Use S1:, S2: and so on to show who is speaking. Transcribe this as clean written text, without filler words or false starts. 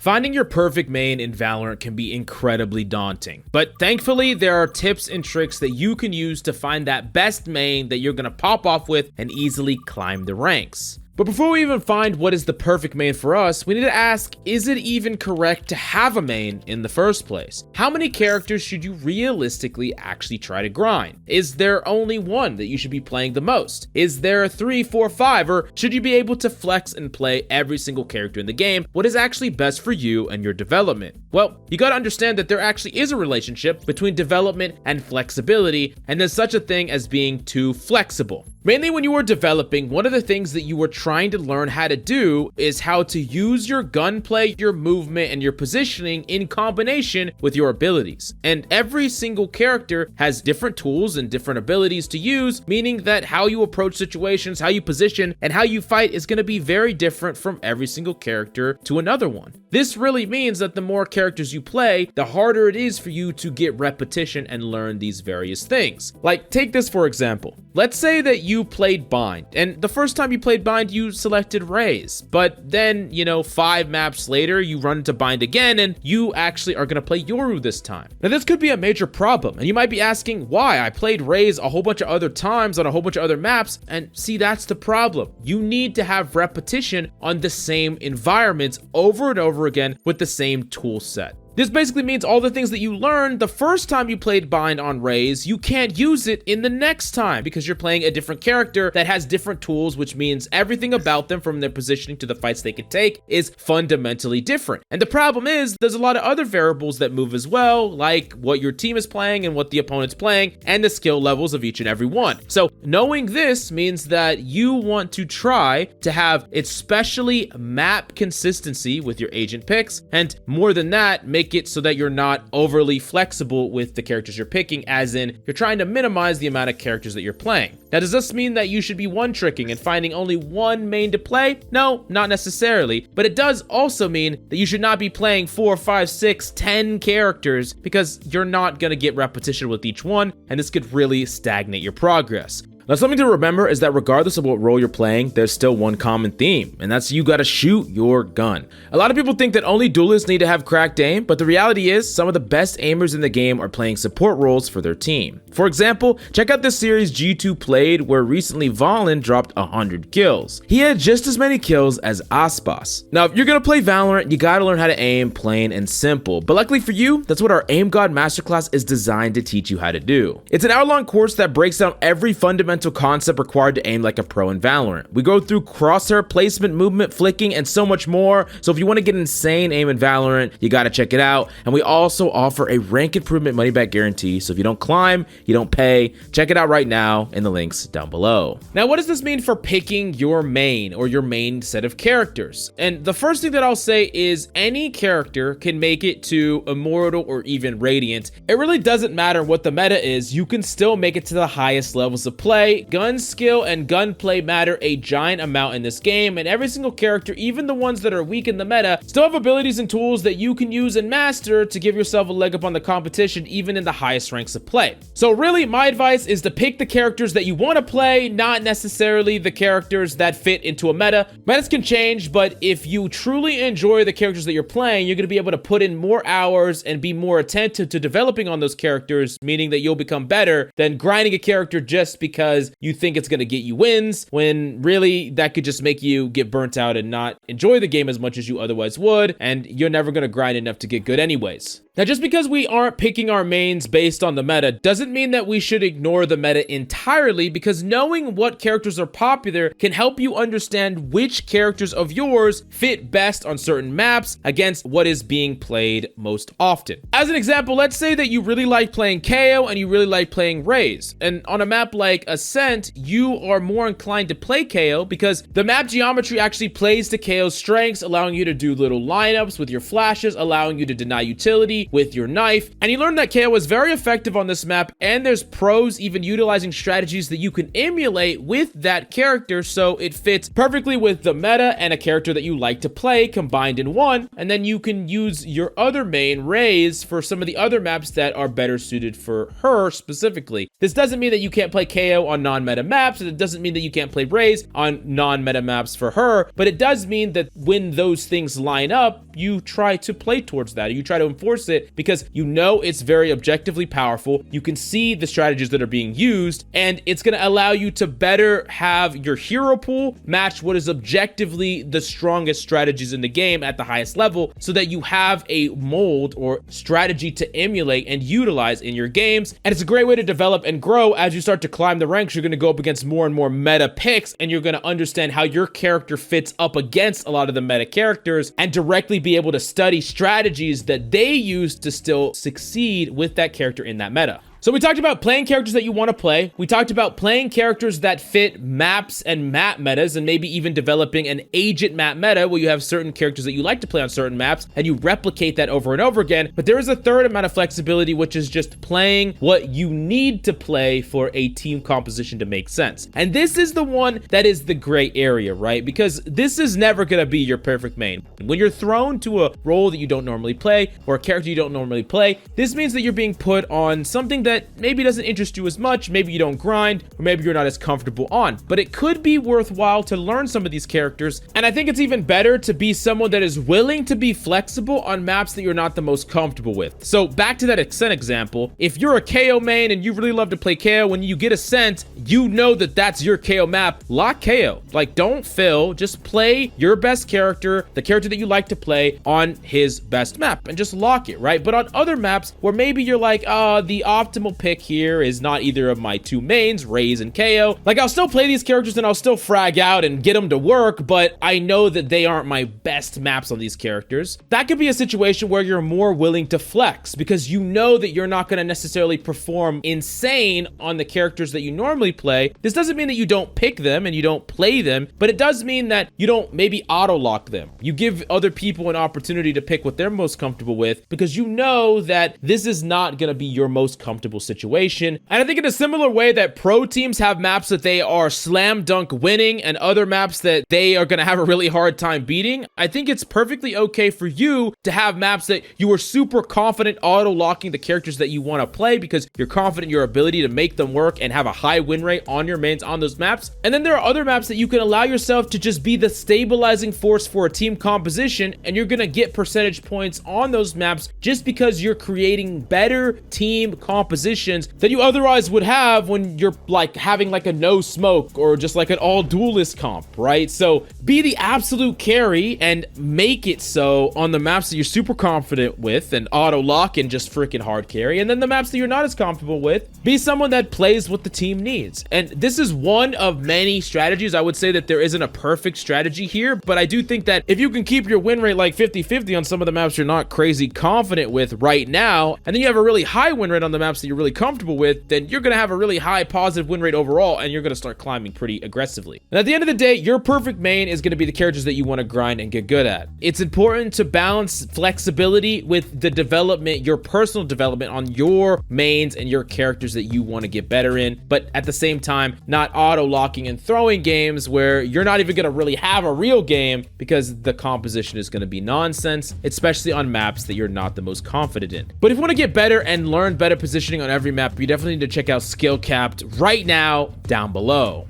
S1: Finding your perfect main in Valorant can be incredibly daunting, but thankfully there are tips and tricks that you can use to find that best main that you're gonna pop off with and easily climb the ranks. But before we even find what is the perfect main for us, we need to ask, is it even correct to have a main in the first place? How many characters should you realistically actually try to grind? Is there only one that you should be playing the most? Is there 3, 4, 5, or should you be able to flex and play every single character in the game? What is actually best for you and your development? Well, you gotta understand that there actually is a relationship between development and flexibility, and there's such a thing as being too flexible. Mainly when you were developing, one of the things that you were trying to learn how to do is how to use your gunplay, your movement, and your positioning in combination with your abilities. And every single character has different tools and different abilities to use, meaning that how you approach situations, how you position, and how you fight is going to be very different from every single character to another one. This really means that the more characters you play, the harder it is for you to get repetition and learn these various things. Like, take this for example. Let's say that you played Bind, and the first time you played Bind, you selected Raze, but then, 5 maps later, you run into Bind again, and you actually are gonna play Yoru this time. Now, this could be a major problem, and you might be asking, why? I played Raze a whole bunch of other times on a whole bunch of other maps, and see, that's the problem. You need to have repetition on the same environments over and over again with the same tool set. This basically means all the things that you learned the first time you played Bind on Raze, you can't use it in the next time because you're playing a different character that has different tools, which means everything about them, from their positioning to the fights they can take, is fundamentally different. And the problem is there's a lot of other variables that move as well, like what your team is playing and what the opponent's playing and the skill levels of each and every one. So knowing this means that you want to try to have especially map consistency with your agent picks, and more than that, make it so that you're not overly flexible with the characters you're picking, as in you're trying to minimize the amount of characters that you're playing. Now, does this mean that you should be one-tricking and finding only one main to play? No, not necessarily, but it does also mean that you should not be playing 4, 5, 6, 10 characters, because you're not going to get repetition with each one, and this could really stagnate your progress. Now, something to remember is that regardless of what role you're playing, there's still one common theme, and that's you gotta shoot your gun. A lot of people think that only duelists need to have cracked aim, but the reality is some of the best aimers in the game are playing support roles for their team. For example, check out this series G2 played, where recently Valen dropped 100 kills. He had just as many kills as Aspas. Now, if you're gonna play Valorant, you gotta learn how to aim plain and simple, but luckily for you, that's what our Aim God Masterclass is designed to teach you how to do. It's an hour-long course that breaks down every fundamental concept required to aim like a pro in Valorant. We go through crosshair placement, movement, flicking, and so much more. So if you want to get insane aim in Valorant, you got to check it out. And we also offer a rank improvement money back guarantee. So if you don't climb, you don't pay. Check it out right now in the links down below. Now, what does this mean for picking your main or your main set of characters? And the first thing that I'll say is any character can make it to Immortal or even Radiant. It really doesn't matter what the meta is. You can still make it to the highest levels of play. Gun skill and gunplay matter a giant amount in this game, and every single character, even the ones that are weak in the meta, still have abilities and tools that you can use and master to give yourself a leg up on the competition, even in the highest ranks of play. So really, my advice is to pick the characters that you want to play, not necessarily the characters that fit into a meta. Metas can change, but if you truly enjoy the characters that you're playing, you're going to be able to put in more hours and be more attentive to developing on those characters, meaning that you'll become better than grinding a character just because you think it's going to get you wins, when really that could just make you get burnt out and not enjoy the game as much as you otherwise would, and you're never going to grind enough to get good anyways. Now, just because we aren't picking our mains based on the meta doesn't mean that we should ignore the meta entirely, because knowing what characters are popular can help you understand which characters of yours fit best on certain maps against what is being played most often. As an example, let's say that you really like playing KO and you really like playing Raze, and on a map like Ascent, you are more inclined to play KO because the map geometry actually plays to KO's strengths, allowing you to do little lineups with your flashes, allowing you to deny utility, play with your knife. And you learn that KO is very effective on this map, and there's pros even utilizing strategies that you can emulate with that character, so it fits perfectly with the meta and a character that you like to play combined in one. And then you can use your other main, Raze, for some of the other maps that are better suited for her specifically. This doesn't mean that you can't play KO on non-meta maps, and it doesn't mean that you can't play Raze on non-meta maps for her, but it does mean that when those things line up, you try to play towards that. You try to enforce it because you know it's very objectively powerful. You can see the strategies that are being used, and it's going to allow you to better have your hero pool match what is objectively the strongest strategies in the game at the highest level, so that you have a mold or strategy to emulate and utilize in your games. And it's a great way to develop and grow. As you start to climb the ranks, you're going to go up against more and more meta picks, and you're going to understand how your character fits up against a lot of the meta characters and directly be able to study strategies that they use to still succeed with that character in that meta. So we talked about playing characters that you want to play. We talked about playing characters that fit maps and map metas, and maybe even developing an agent map meta where you have certain characters that you like to play on certain maps and you replicate that over and over again. But there is a third amount of flexibility, which is just playing what you need to play for a team composition to make sense. And this is the one that is the gray area, right? Because this is never going to be your perfect main. When you're thrown to a role that you don't normally play or a character you don't normally play, this means that you're being put on something that maybe doesn't interest you as much, maybe you don't grind, or maybe you're not as comfortable on. But it could be worthwhile to learn some of these characters, and I think it's even better to be someone that is willing to be flexible on maps that you're not the most comfortable with. So back to that Ascent example, if you're a KO main and you really love to play KO, when you get Ascent, you know that that's your KO map, lock KO. Like, don't fill, just play your best character, the character that you like to play on his best map, and just lock it, right? But on other maps where maybe you're like, the optimal pick here is not either of my two mains, Raze and KO. Like, I'll still play these characters and I'll still frag out and get them to work, but I know that they aren't my best maps on these characters. That could be a situation where you're more willing to flex because you know that you're not going to necessarily perform insane on the characters that you normally play. This doesn't mean that you don't pick them and you don't play them, but it does mean that you don't maybe auto lock them. You give other people an opportunity to pick what they're most comfortable with because you know that this is not going to be your most comfortable situation. And I think in a similar way that pro teams have maps that they are slam dunk winning and other maps that they are going to have a really hard time beating, I think it's perfectly okay for you to have maps that you are super confident auto locking the characters that you want to play because you're confident in your ability to make them work and have a high win rate on your mains on those maps. And then there are other maps that you can allow yourself to just be the stabilizing force for a team composition, and you're going to get percentage points on those maps just because you're creating better team compositions that you otherwise would have when you're like having like a no smoke or just like an all duelist comp, right? So be the absolute carry and make it so on the maps that you're super confident with and auto lock and just freaking hard carry. And then the maps that you're not as comfortable with, be someone that plays what the team needs. And this is one of many strategies. I would say that there isn't a perfect strategy here, but I do think that if you can keep your win rate like 50-50 on some of the maps you're not crazy confident with right now, and then you have a really high win rate on the maps that you're really comfortable with, then you're going to have a really high positive win rate overall, and you're going to start climbing pretty aggressively. And at the end of the day, your perfect main is going to be the characters that you want to grind and get good at. It's important to balance flexibility with the development, your personal development on your mains and your characters that you want to get better in, but at the same time, not auto-locking and throwing games where you're not even going to really have a real game because the composition is going to be nonsense, especially on maps that you're not the most confident in. But if you want to get better and learn better positioning on every map, you definitely need to check out SkillCapped right now down below.